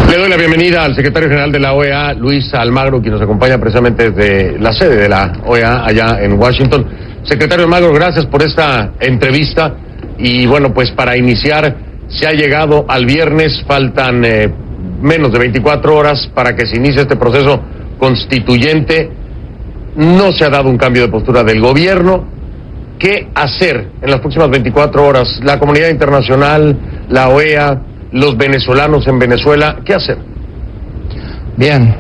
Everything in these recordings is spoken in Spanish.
Le doy la bienvenida al secretario general de la OEA, Luis Almagro, quien nos acompaña precisamente desde la sede de la OEA allá en Washington. Secretario Almagro, gracias por esta entrevista. Y bueno, pues para iniciar, se ha llegado al viernes, faltan menos de 24 horas para que se inicie este proceso constituyente. No se ha dado un cambio de postura del gobierno. ¿Qué hacer en las próximas 24 horas? La comunidad internacional, la OEA, los venezolanos en Venezuela, ¿qué hacer? Bien,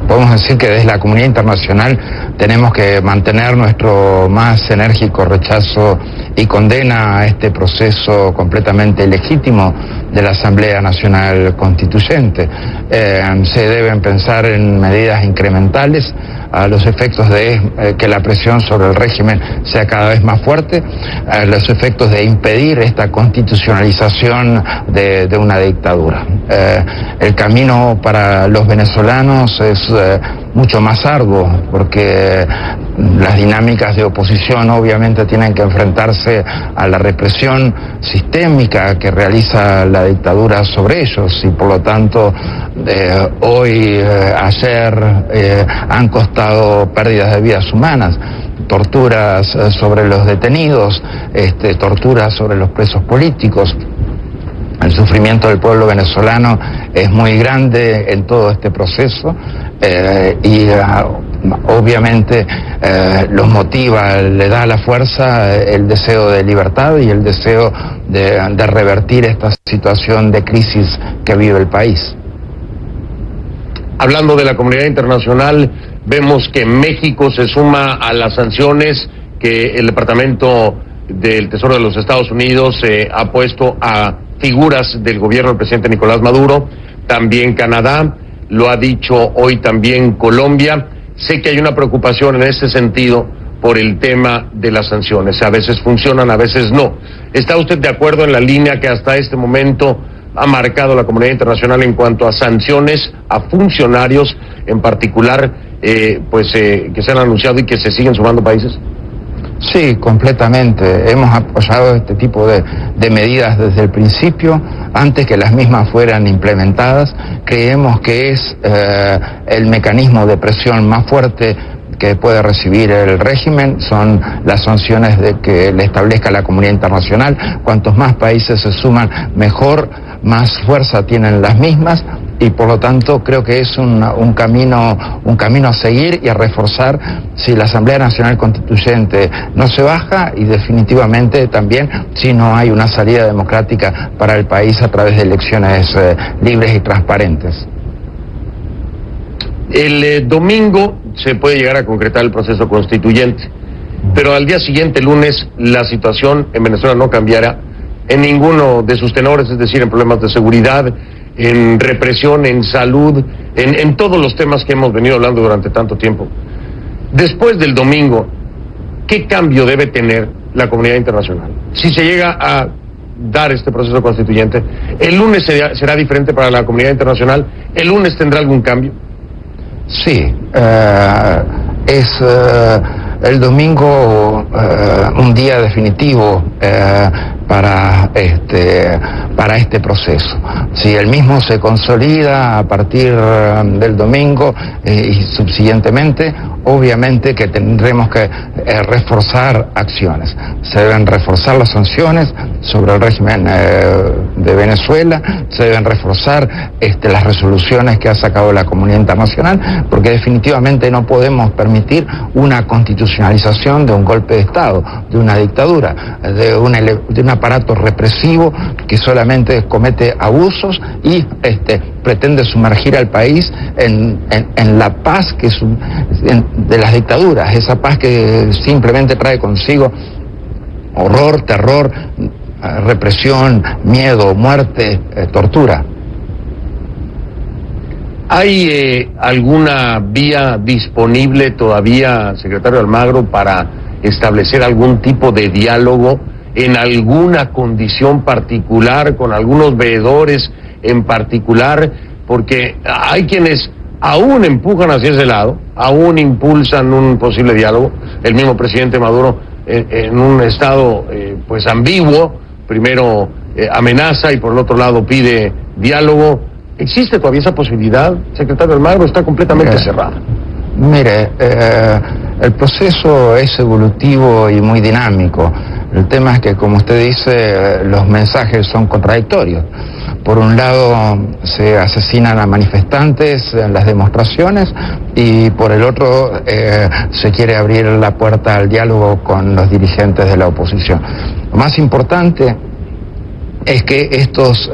podemos decir que desde la comunidad internacional tenemos que mantener nuestro más enérgico rechazo y condena a este proceso completamente ilegítimo de la Asamblea Nacional Constituyente. Se deben pensar en medidas incrementales a los efectos de que la presión sobre el régimen sea cada vez más fuerte, a los efectos de impedir esta constitucionalización de una dictadura. El camino para los venezolanos es mucho más arduo, porque las dinámicas de oposición obviamente tienen que enfrentarse a la represión sistémica que realiza la dictadura sobre ellos, y por lo tanto ayer han costado pérdidas de vidas humanas, torturas sobre los detenidos, torturas sobre los presos políticos. El sufrimiento del pueblo venezolano es muy grande en todo este proceso y obviamente los motiva, le da la fuerza el deseo de libertad y el deseo de revertir esta situación de crisis que vive el país. Hablando de la comunidad internacional, vemos que México se suma a las sanciones que el Departamento del Tesoro de los Estados Unidos ha puesto a figuras del gobierno del presidente Nicolás Maduro, también Canadá, lo ha dicho hoy también Colombia. Sé que hay una preocupación en ese sentido por el tema de las sanciones, a veces funcionan, a veces no. ¿Está usted de acuerdo en la línea que hasta este momento ha marcado la comunidad internacional en cuanto a sanciones a funcionarios en particular, que se han anunciado y que se siguen sumando países? Sí, completamente. Hemos apoyado este tipo de medidas desde el principio, antes que las mismas fueran implementadas. Creemos que es el mecanismo de presión más fuerte que puede recibir el régimen, son las sanciones de que le establezca la comunidad internacional. Cuantos más países se suman, mejor, más fuerza tienen las mismas, y por lo tanto creo que es un camino a seguir y a reforzar si la Asamblea Nacional Constituyente no se baja, y definitivamente también si no hay una salida democrática para el país a través de elecciones libres y transparentes. El domingo se puede llegar a concretar el proceso constituyente, pero al día siguiente, lunes, la situación en Venezuela no cambiará en ninguno de sus tenores, es decir, en problemas de seguridad, en represión, en salud, en todos los temas que hemos venido hablando durante tanto tiempo. Después del domingo, ¿qué cambio debe tener la comunidad internacional? Si se llega a dar este proceso constituyente, ¿el lunes será diferente para la comunidad internacional? ¿El lunes tendrá algún cambio? Sí, el domingo un día definitivo para este proceso. Si el mismo se consolida a partir del domingo y subsiguientemente, obviamente que tendremos que reforzar acciones. Se deben reforzar las sanciones sobre el régimen de Venezuela, se deben reforzar las resoluciones que ha sacado la comunidad internacional, porque definitivamente no podemos permitir una constitucionalización de un golpe de Estado, de una dictadura, de un aparato represivo que solamente comete abusos y pretende sumergir al país en la paz de las dictaduras, esa paz que simplemente trae consigo horror, terror, represión, miedo, muerte, tortura. ¿Hay alguna vía disponible todavía, secretario Almagro, para establecer algún tipo de diálogo en alguna condición particular, con algunos veedores en particular? Porque hay quienes aún empujan hacia ese lado, aún impulsan un posible diálogo. El mismo presidente Maduro, en un estado ambiguo, primero amenaza y por el otro lado pide diálogo. ¿Existe todavía esa posibilidad, secretario Almagro? Está completamente cerrada. Mire, el proceso es evolutivo y muy dinámico. El tema es que, como usted dice, los mensajes son contradictorios. Por un lado, se asesinan a manifestantes en las demostraciones y por el otro, se quiere abrir la puerta al diálogo con los dirigentes de la oposición. Lo más importante es que estos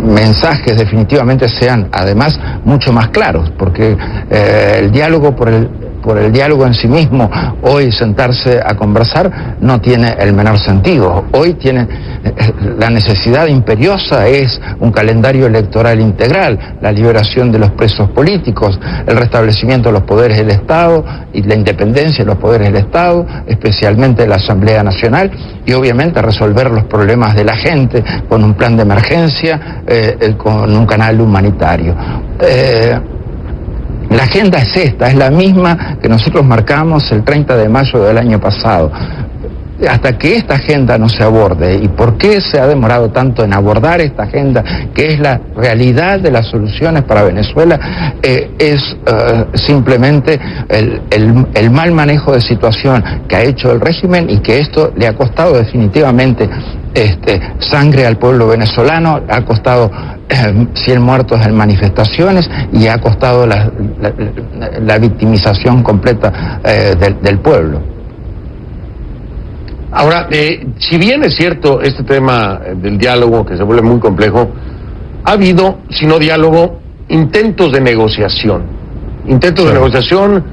mensajes definitivamente sean, además, mucho más claros, porque el diálogo por el diálogo en sí mismo, hoy sentarse a conversar no tiene el menor sentido. Hoy la necesidad imperiosa es un calendario electoral integral, la liberación de los presos políticos, el restablecimiento de los poderes del Estado y la independencia de los poderes del Estado, especialmente de la Asamblea Nacional, y obviamente resolver los problemas de la gente con un plan de emergencia, con un canal humanitario. La agenda es esta, es la misma que nosotros marcamos el 30 de mayo del año pasado. Hasta que esta agenda no se aborde, ¿y por qué se ha demorado tanto en abordar esta agenda, que es la realidad de las soluciones para Venezuela? Es simplemente el mal manejo de situación que ha hecho el régimen y que esto le ha costado definitivamente sangre al pueblo venezolano, ha costado 100 muertos en manifestaciones y ha costado la victimización completa del pueblo. Ahora, si bien es cierto este tema del diálogo, que se vuelve muy complejo, ha habido, si no diálogo, intentos de negociación. Intentos de negociación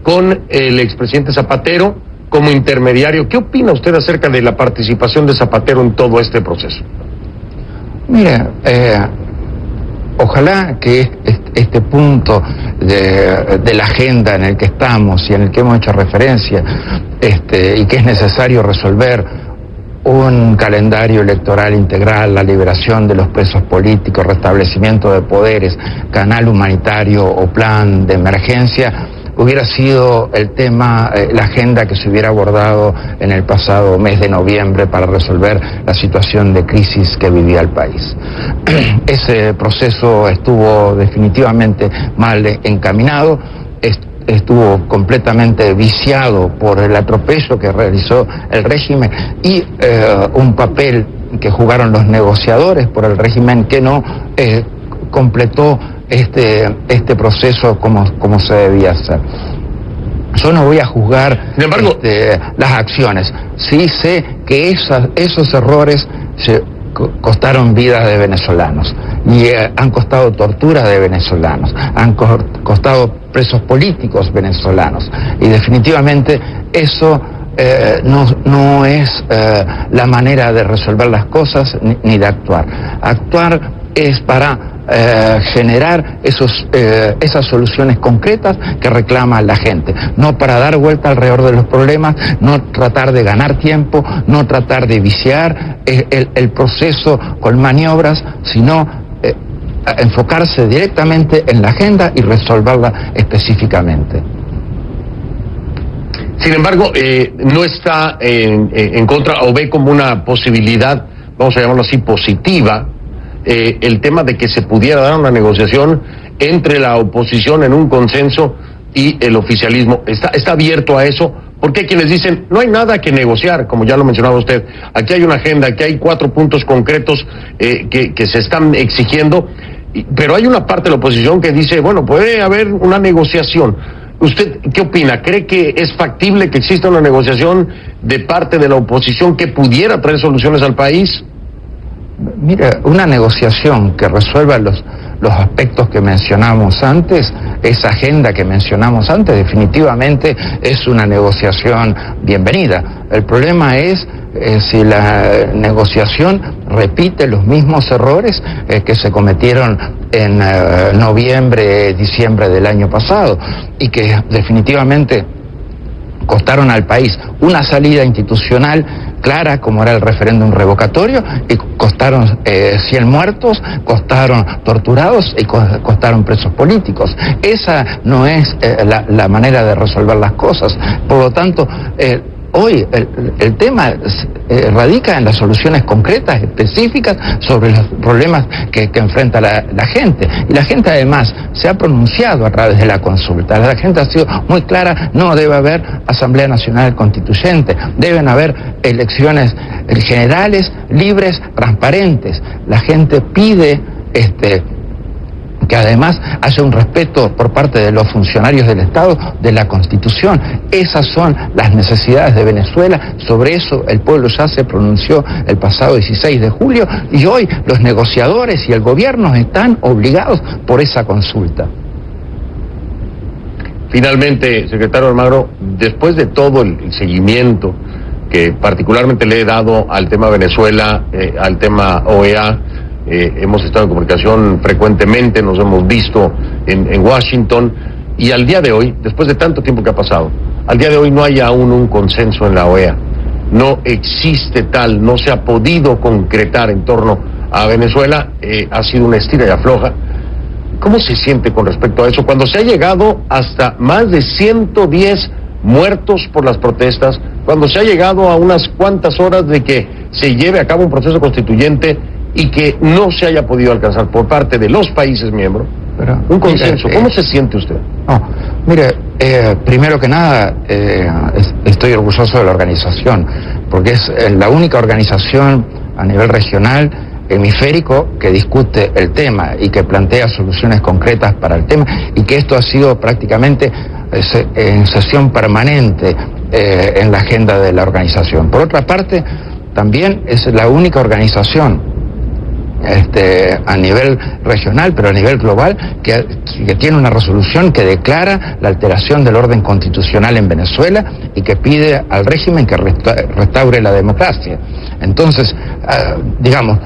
con el expresidente Zapatero como intermediario. ¿Qué opina usted acerca de la participación de Zapatero en todo este proceso? Mire, ojalá que este punto de la agenda en el que estamos y en el que hemos hecho referencia, y que es necesario resolver un calendario electoral integral, la liberación de los presos políticos, restablecimiento de poderes, canal humanitario o plan de emergencia, hubiera sido el tema, la agenda que se hubiera abordado en el pasado mes de noviembre para resolver la situación de crisis que vivía el país. Ese proceso estuvo definitivamente mal encaminado, estuvo completamente viciado por el atropello que realizó el régimen y un papel que jugaron los negociadores por el régimen que no completó este proceso como se debía hacer. Yo no voy a juzgar, sin embargo, las acciones. Sí sé que esos errores costaron vidas de venezolanos y han costado tortura de venezolanos, han costado presos políticos venezolanos y definitivamente eso no es la manera de resolver las cosas ni de actuar. Actuar es para generar esas soluciones concretas que reclama la gente, no para dar vuelta alrededor de los problemas, no tratar de ganar tiempo, no tratar de viciar el proceso con maniobras, sino enfocarse directamente en la agenda y resolverla específicamente. Sin embargo, no está en contra o ve como una posibilidad, vamos a llamarlo así, positiva, el tema de que se pudiera dar una negociación entre la oposición en un consenso y el oficialismo. ¿Está abierto a eso? Porque hay quienes dicen, no hay nada que negociar, como ya lo mencionaba usted. Aquí hay una agenda, aquí hay 4 puntos concretos que se están exigiendo, pero hay una parte de la oposición que dice, bueno, puede haber una negociación. ¿Usted qué opina? ¿Cree que es factible que exista una negociación de parte de la oposición que pudiera traer soluciones al país? Mira, una negociación que resuelva los aspectos que mencionamos antes, esa agenda que mencionamos antes, definitivamente es una negociación bienvenida. El problema es si la negociación repite los mismos errores que se cometieron en noviembre, diciembre del año pasado y que definitivamente costaron al país una salida institucional clara, como era el referéndum revocatorio, y costaron 100 muertos, costaron torturados y costaron presos políticos. Esa no es la manera de resolver las cosas. Por lo tanto, hoy el tema radica en las soluciones concretas, específicas, sobre los problemas que enfrenta la gente. Y la gente además se ha pronunciado a través de la consulta. La gente ha sido muy clara: no debe haber Asamblea Nacional Constituyente, deben haber elecciones generales, libres, transparentes. La gente pide que además haya un respeto por parte de los funcionarios del Estado de la Constitución. Esas son las necesidades de Venezuela. Sobre eso el pueblo ya se pronunció el pasado 16 de julio y hoy los negociadores y el gobierno están obligados por esa consulta. Finalmente, secretario Almagro, después de todo el seguimiento que particularmente le he dado al tema Venezuela, al tema OEA, hemos estado en comunicación frecuentemente, nos hemos visto en Washington, y al día de hoy, después de tanto tiempo que ha pasado, al día de hoy no hay aún un consenso en la OEA, no existe tal, no se ha podido concretar en torno a Venezuela, ha sido una estira y afloja. ¿Cómo se siente con respecto a eso cuando se ha llegado hasta más de 110 muertos por las protestas, cuando se ha llegado a unas cuantas horas de que se lleve a cabo un proceso constituyente y que no se haya podido alcanzar por parte de los países miembros un consenso? ¿Cómo se siente usted? No, mire, primero que nada, estoy orgulloso de la organización, porque es la única organización a nivel regional, hemisférico, que discute el tema y que plantea soluciones concretas para el tema, y que esto ha sido prácticamente en sesión permanente en la agenda de la organización. Por otra parte, también es la única organización a nivel regional, pero a nivel global, que tiene una resolución que declara la alteración del orden constitucional en Venezuela y que pide al régimen que restaure la democracia. Entonces, digamos,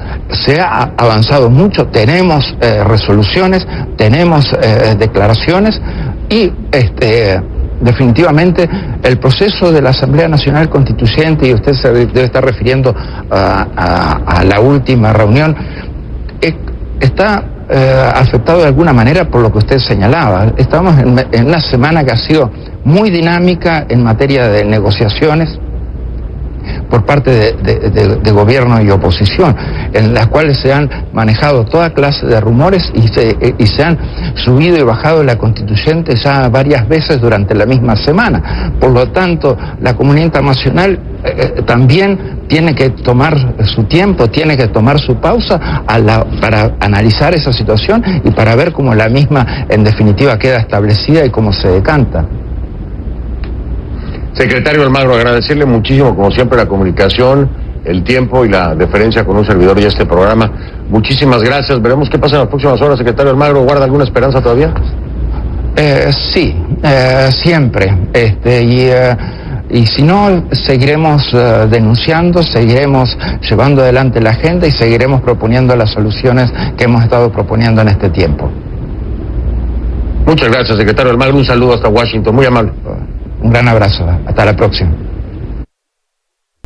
se ha avanzado mucho, tenemos resoluciones, tenemos declaraciones y definitivamente el proceso de la Asamblea Nacional Constituyente, y usted se debe estar refiriendo a la última reunión, está afectado de alguna manera por lo que usted señalaba. Estamos en una semana que ha sido muy dinámica en materia de negociaciones por parte de gobierno y oposición, en las cuales se han manejado toda clase de rumores y se han subido y bajado la constituyente ya varias veces durante la misma semana. Por lo tanto, la comunidad internacional también tiene que tomar su tiempo, tiene que tomar su pausa para analizar esa situación y para ver cómo la misma en definitiva queda establecida y cómo se decanta. Secretario Almagro, agradecerle muchísimo, como siempre, la comunicación, el tiempo y la deferencia con un servidor y este programa. Muchísimas gracias. Veremos qué pasa en las próximas horas. Secretario Almagro, ¿guarda alguna esperanza todavía? Sí, siempre. Y si no, seguiremos denunciando, seguiremos llevando adelante la agenda y seguiremos proponiendo las soluciones que hemos estado proponiendo en este tiempo. Muchas gracias, secretario Almagro. Un saludo hasta Washington. Muy amable. Un gran abrazo. Hasta la próxima.